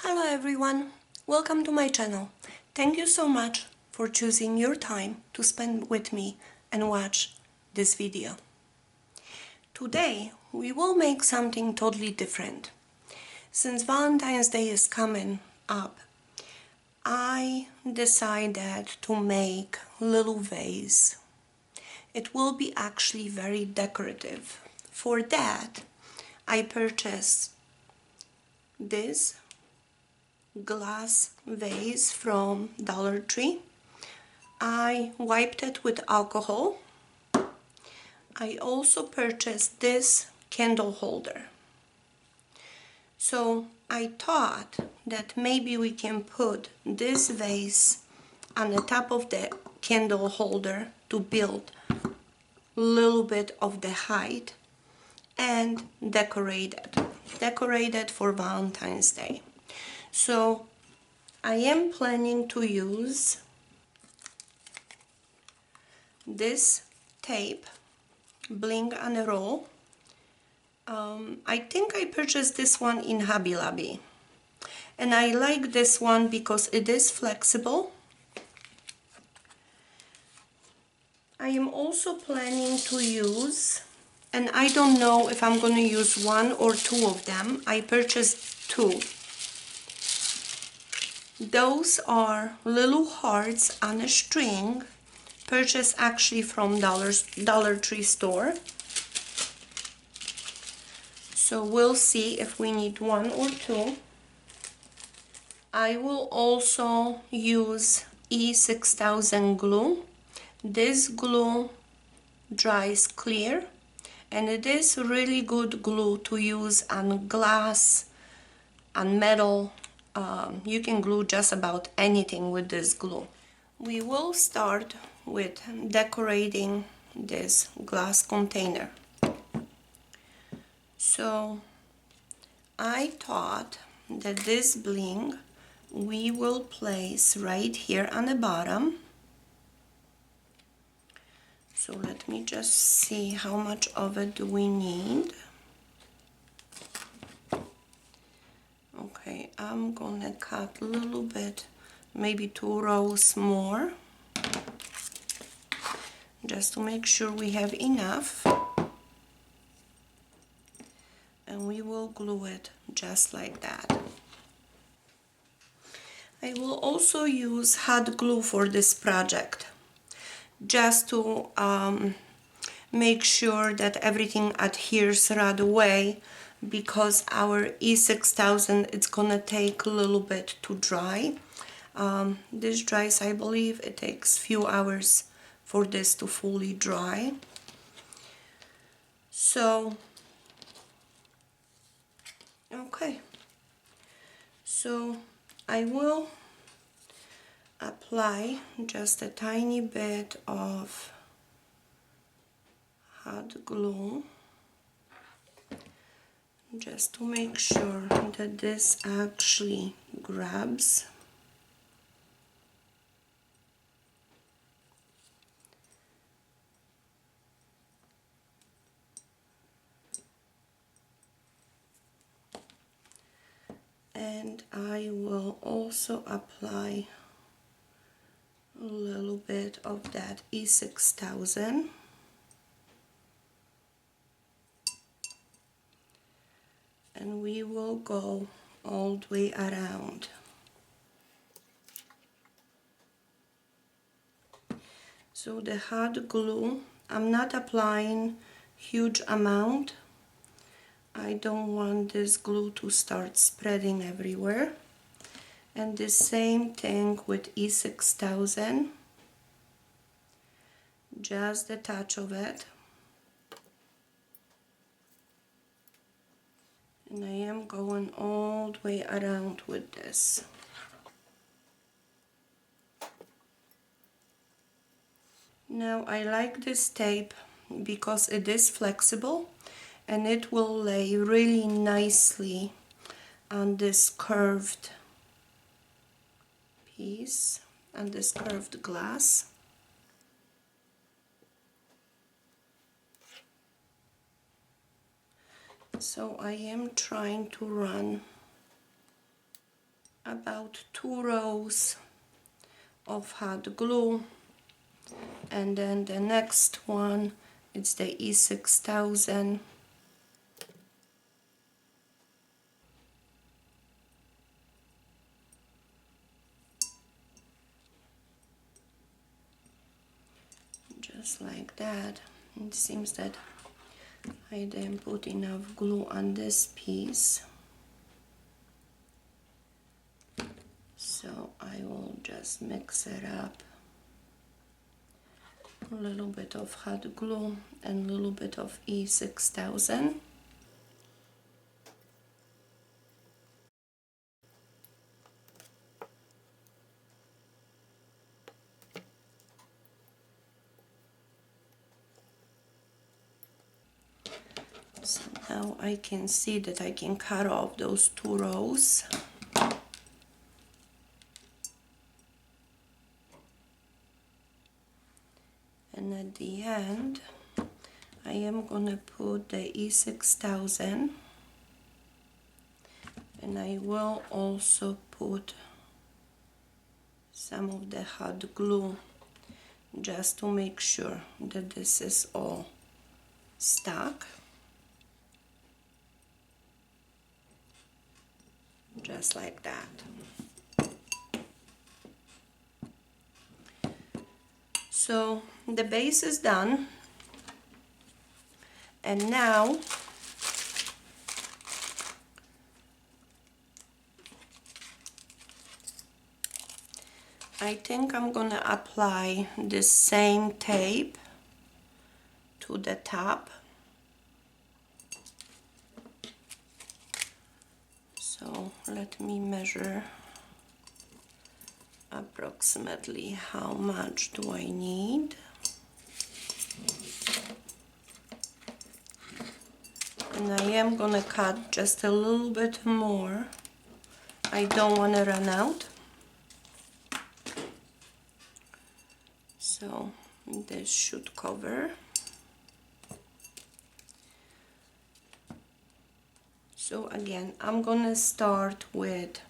Hello everyone, welcome to my channel. Thank you so much for choosing your time to spend with me and watch this video. Today we will make something totally different. Since Valentine's Day is coming up, I decided to make a little vase. It will be actually very decorative. For that, I purchased this glass vase from Dollar Tree. I wiped it with alcohol. I also purchased this candle holder. So I thought that maybe we can put this vase on the top of the candle holder to build a little bit of the height and decorate it for Valentine's Day. So I am planning to use this tape, bling on a roll. I think I purchased this one in Hobby Lobby, and I like this one because it is flexible. I am also planning to use, and I don't know if I'm going to use one or two of them. I purchased two. Those are little hearts on a string, purchased actually from Dollar Tree store. So we'll see if we need one or two. I will also use E6000 glue. This glue dries clear, and it is really good glue to use on glass, on metal. You can glue just about anything with this glue. We will start with decorating this glass container. So I thought that this bling we will place right here on the bottom. So let me just see how much of it do we need. Okay, I'm gonna cut a little bit, maybe 2 rows more, just to make sure we have enough. And we will glue it just like that. I will also use hot glue for this project, just to make sure that everything adheres right away, because our E6000, it's gonna take a little bit to dry. This dries, I believe it takes few hours for this to fully dry. So okay, so I will apply just a tiny bit of hot glue, just to make sure that this actually grabs. And I will also apply a little bit of that E6000. And we will go all the way around. So the hot glue, I'm not applying huge amount. I don't want this glue to start spreading everywhere. And the same thing with E6000. Just a touch of it. And I am going all the way around with this. Now I like this tape because it is flexible and it will lay really nicely on this curved piece, on this curved glass. So I am trying to run about 2 rows of hot glue, and then the next one, it's the E6000. Just like that. It seems that I didn't put enough glue on this piece, so I will just mix it up. A little bit of hot glue and a little bit of E6000. So now I can see that I can cut off those 2 rows. And at the end, I am gonna put the E6000, and I will also put some of the hot glue just to make sure that this is all stuck. Just like that. So the base is done, and now I think I'm gonna apply the same tape to the top. So let me measure approximately how much do I need. And I am gonna cut just a little bit more. I don't want to run out. So this should cover. So again, I'm gonna start with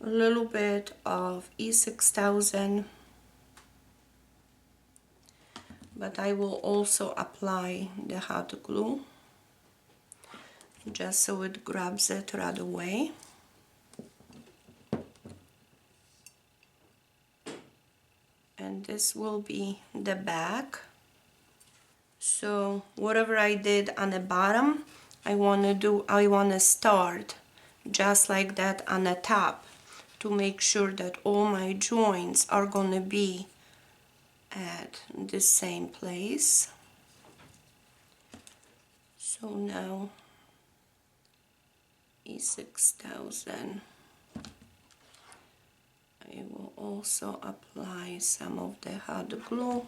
a little bit of E6000, but I will also apply the hot glue just so it grabs it right away. And this will be the back. So whatever I did on the bottom, I want to start just like that on the top to make sure that all my joints are going to be at the same place. So now E6000, I will also apply some of the hot glue.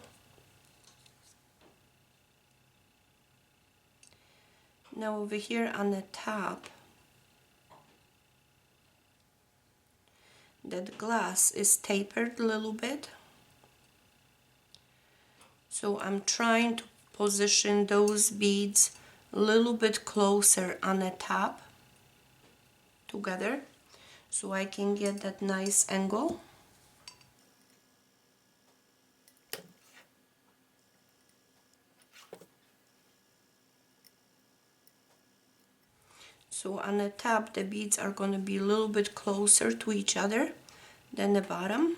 Now over here on the top, that glass is tapered a little bit. So I'm trying to position those beads a little bit closer on the top together so I can get that nice angle. So on the top, the beads are going to be a little bit closer to each other than the bottom.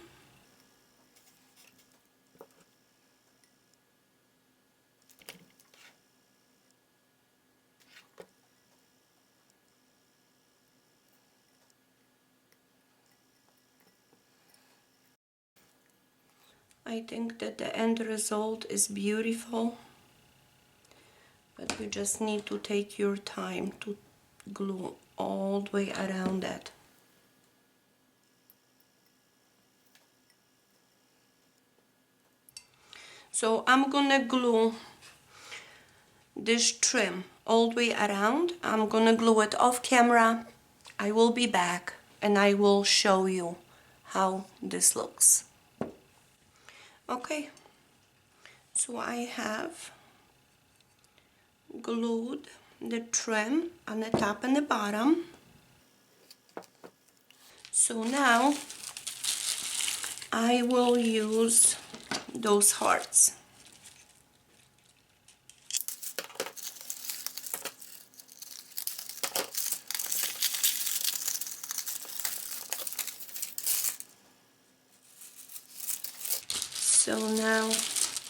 I think that the end result is beautiful, but you just need to take your time to glue all the way around it. So I'm gonna glue this trim all the way around. I'm gonna glue it off camera. I will be back and I will show you how this looks. Okay, so I have glued the trim on the top and the bottom. So now I will use those hearts. So now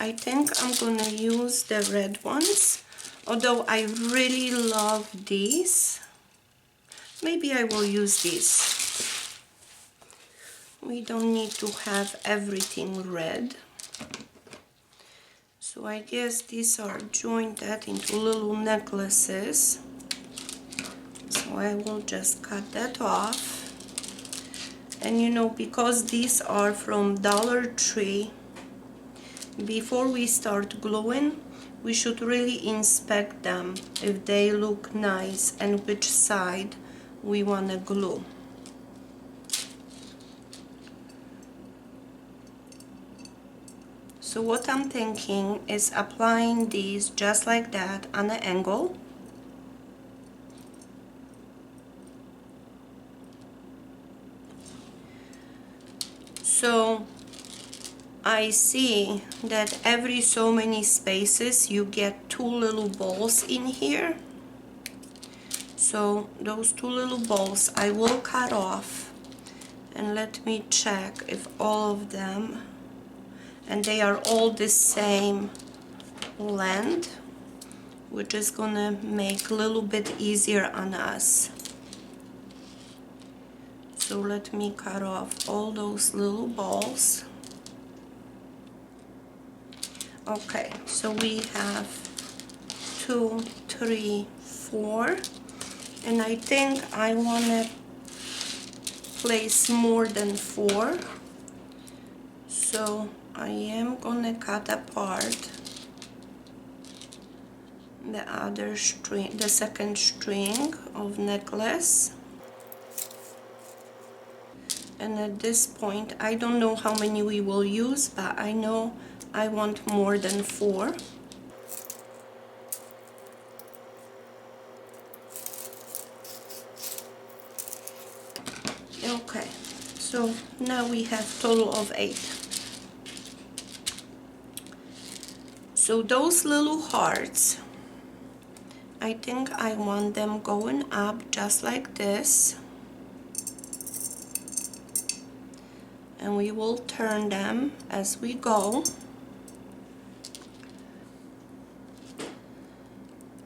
I think I'm gonna use the red ones, although I really love these. Maybe I will use these. We don't need to have everything red. So I guess these are jointed into little necklaces. So I will just cut that off. And you know, because these are from Dollar Tree, before we start gluing, we should really inspect them if they look nice and which side we want to glue. So what I'm thinking is applying these just like that on an angle. So I see that every so many spaces you get two little balls in here. So those two little balls I will cut off, and let me check if all of them, and they are all the same length, which is gonna make a little bit easier on us. So let me cut off all those little balls. Okay, so we have 2, 3, 4, and I think I want to place more than 4. So I am gonna cut apart the other string, the second string of necklace. And at this point, I don't know how many we will use, but I know I want more than 4. Okay, so now we have total of 8. So those little hearts, I think I want them going up just like this. And we will turn them as we go.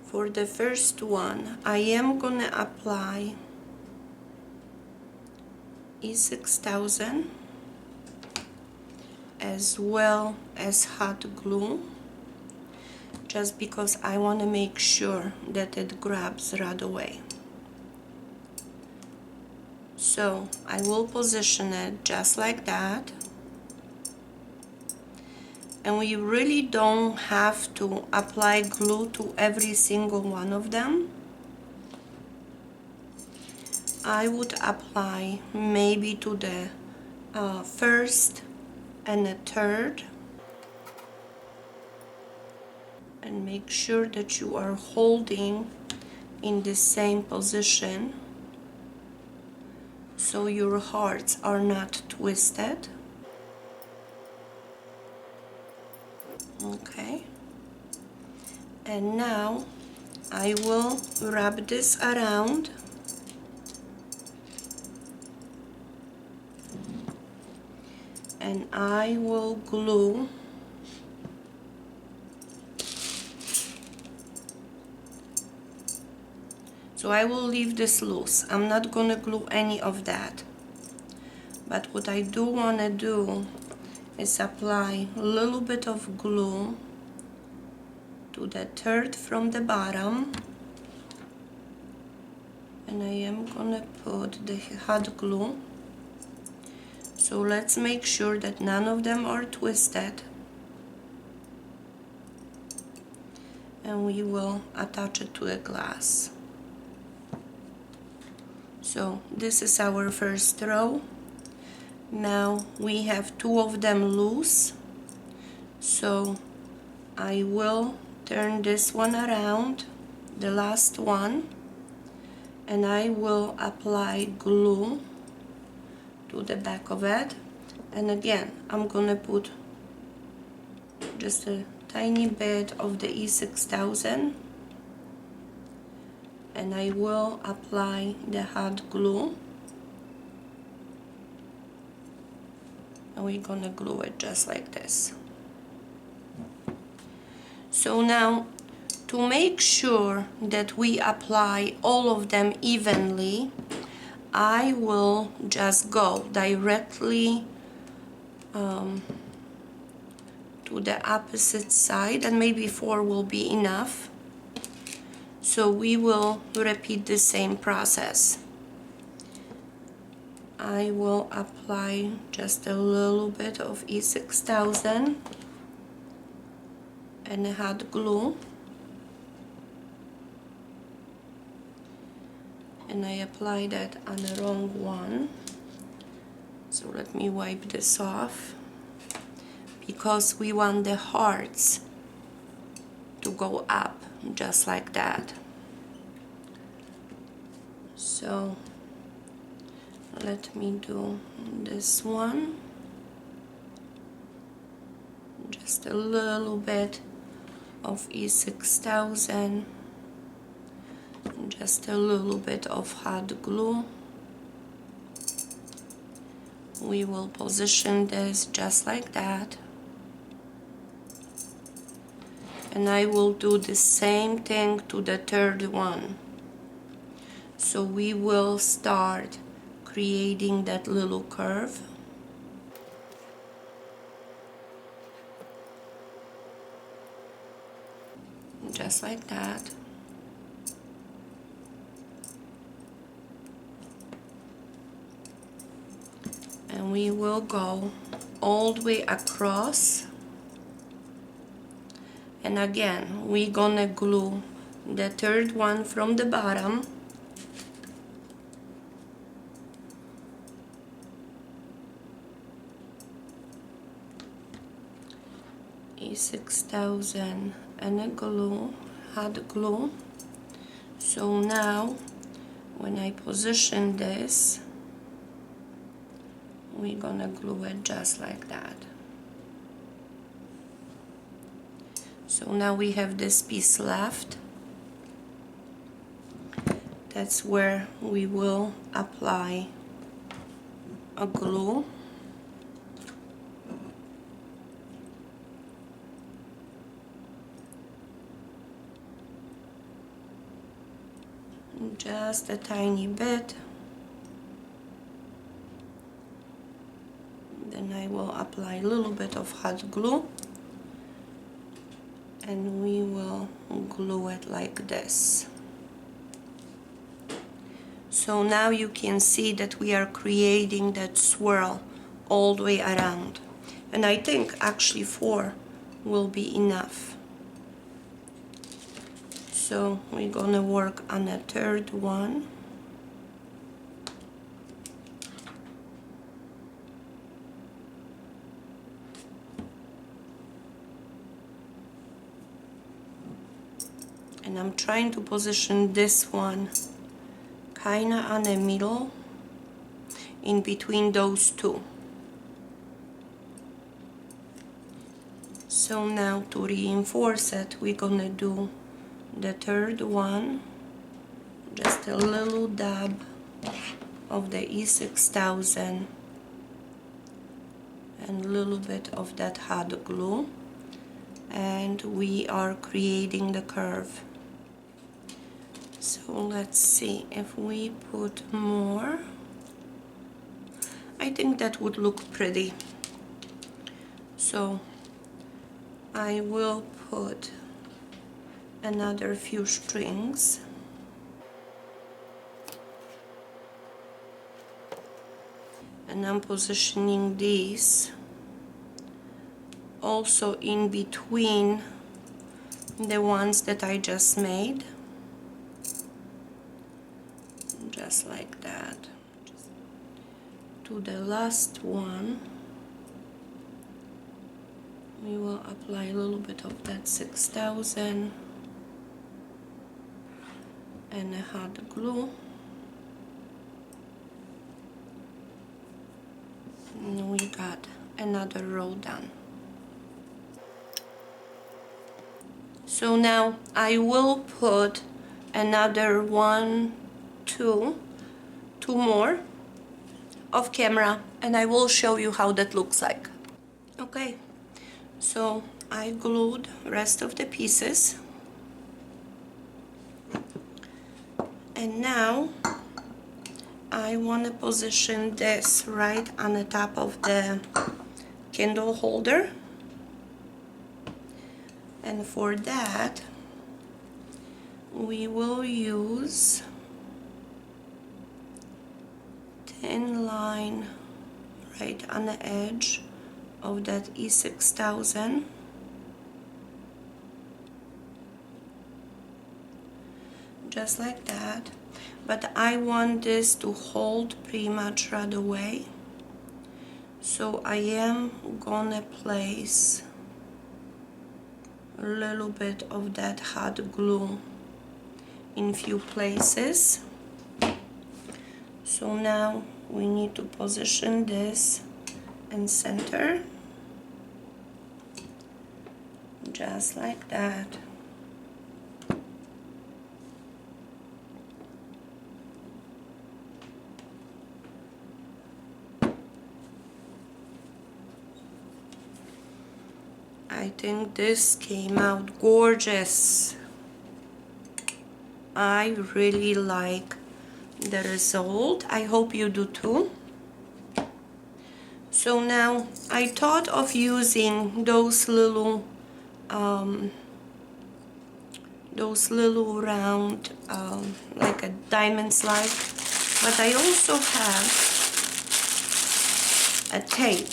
For the first one, I am gonna apply E6000 as well as hot glue, just because I want to make sure that it grabs right away. So I will position it just like that. And we really don't have to apply glue to every single one of them. I would apply maybe to the first and the third, and make sure that you are holding in the same position so your hearts are not twisted. Okay, and now I will wrap this around and I will glue So I will leave this loose. I'm not gonna glue any of that. But what I do wanna do is apply a little bit of glue to the third from the bottom. And I am gonna put the hot glue. So let's make sure that none of them are twisted. And we will attach it to a glass. So this is our first row. Now we have two of them loose. So I will turn this one around, the last one, and I will apply glue to the back of it. And again, I'm gonna put just a tiny bit of the E6000, and I will apply the hot glue, and we're gonna glue it just like this. So now, to make sure that we apply all of them evenly, I will just go directly to the opposite side, and maybe 4 will be enough. So we will repeat the same process. I will apply just a little bit of E6000 and hot glue, and I applied that on the wrong one, so let me wipe this off, because we want the hearts to go up just like that. So let me do this one, just a little bit of E6000, just a little bit of hot glue. We will position this just like that, and I will do the same thing to the third one. So we will start creating that little curve. Just like that. And we will go all the way across. And again, we're gonna glue the third one from the bottom. E6000 and a glue, hot glue. So now when I position this, we're gonna glue it just like that. So now we have this piece left. That's where we will apply a glue. Just a tiny bit. Then I will apply a little bit of hot glue, and we will glue it like this. So now you can see that we are creating that swirl all the way around, and I think actually 4 will be enough. So we're gonna work on a third one. And I'm trying to position this one kinda on the middle, in between those two. So now to reinforce it, we're gonna do the third one, just a little dab of the E6000 and a little bit of that hot glue, and we are creating the curve. So let's see if we put more. I think that would look pretty. So I will put another few strings. And I'm positioning these also in between the ones that I just made. Just like that. To the last one, we will apply a little bit of that 6000 and a hot glue. And we got another row done. So now I will put another two more off camera, and I will show you how that looks like. Okay, so I glued rest of the pieces, and now I want to position this right on the top of the candle holder, and for that we will use thin line right on the edge of that E6000, just like that. But I want this to hold pretty much right away, so I am gonna place a little bit of that hot glue in few places. So now we need to position this and center, just like that. I think this came out gorgeous. I really like the result. I hope you do too. So now I thought of using those little round like a diamond slide, but I also have a tape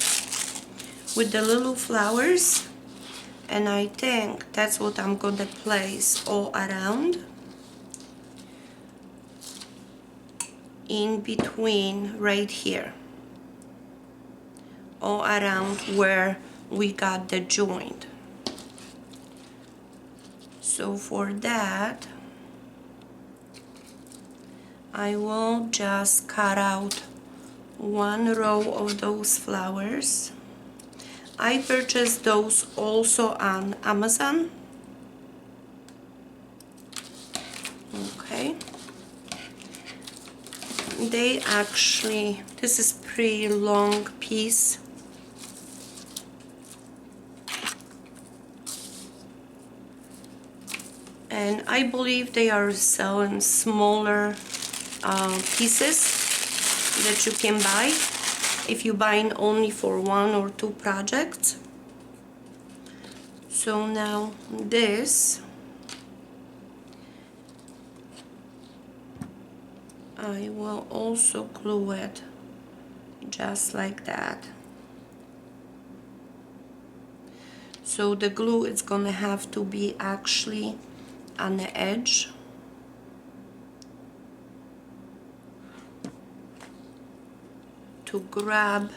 with the little flowers, and I think that's what I'm gonna place all around, in between right here, all around where we got the joint. So for that I will just cut out one row of those flowers. I purchased those also on Amazon. Okay, they actually, this is pretty long piece, and I believe they are selling smaller pieces that you can buy if you buy only for one or two projects. So now this I will also glue it just like that. So the glue is gonna have to be actually on the edge. To grab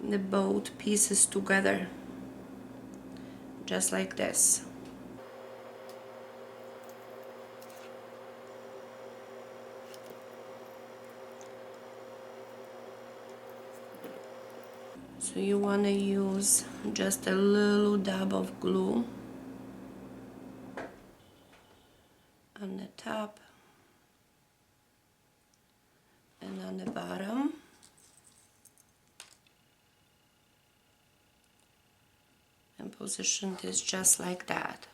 the both pieces together, just like this. So you want to use just a little dab of glue on the top and on the bottom. And position this just like that.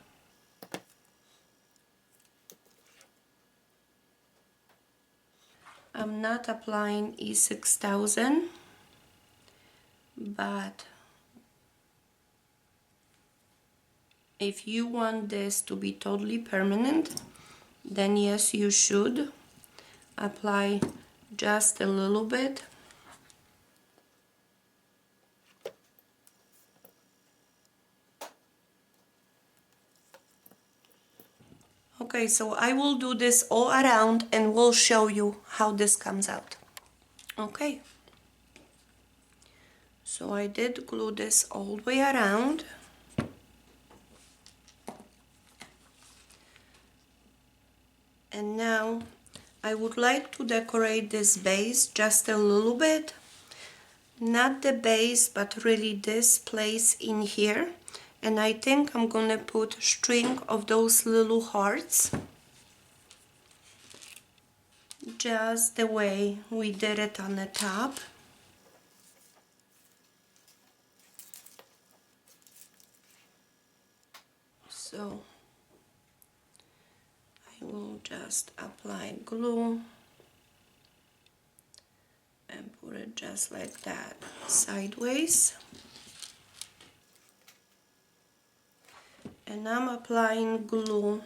I'm not applying E6000, but if you want this to be totally permanent, then yes, you should apply just a little bit. Okay, so I will do this all around and we'll show you how this comes out. Okay, so I did glue this all the way around. And now I would like to decorate this base just a little bit. not the base, but really this place in here. And I think I'm gonna put string of those little hearts, just the way we did it on the top. So I will just apply glue and put it just like that, sideways. And I'm applying glue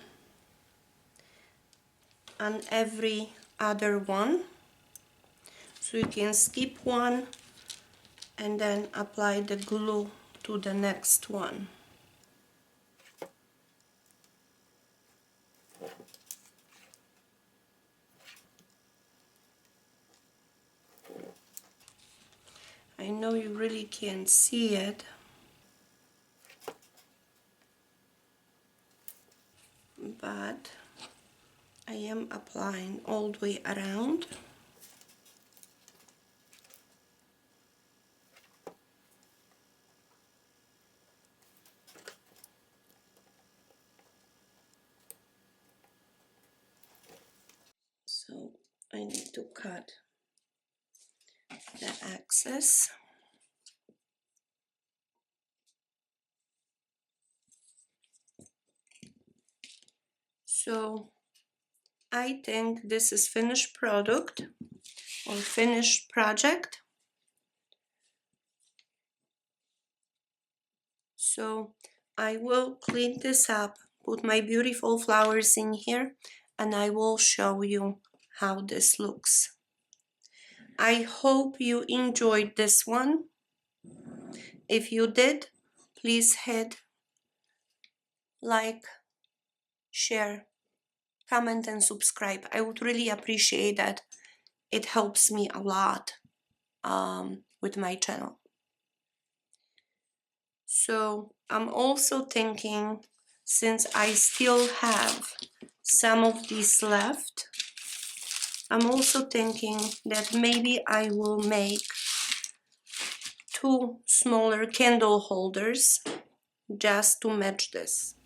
on every other one. So you can skip one and then apply the glue to the next one. I know you really can't see it, but I am applying all the way around. So I need to cut the excess. So I think this is finished product or finished project. So I will clean this up, put my beautiful flowers in here, and I will show you how this looks. I hope you enjoyed this one. If you did, please hit like, share, comment and subscribe. I would really appreciate that. It helps me a lot with my channel. So I'm also thinking, since I still have some of these left, I'm also thinking that maybe I will make 2 smaller candle holders just to match this.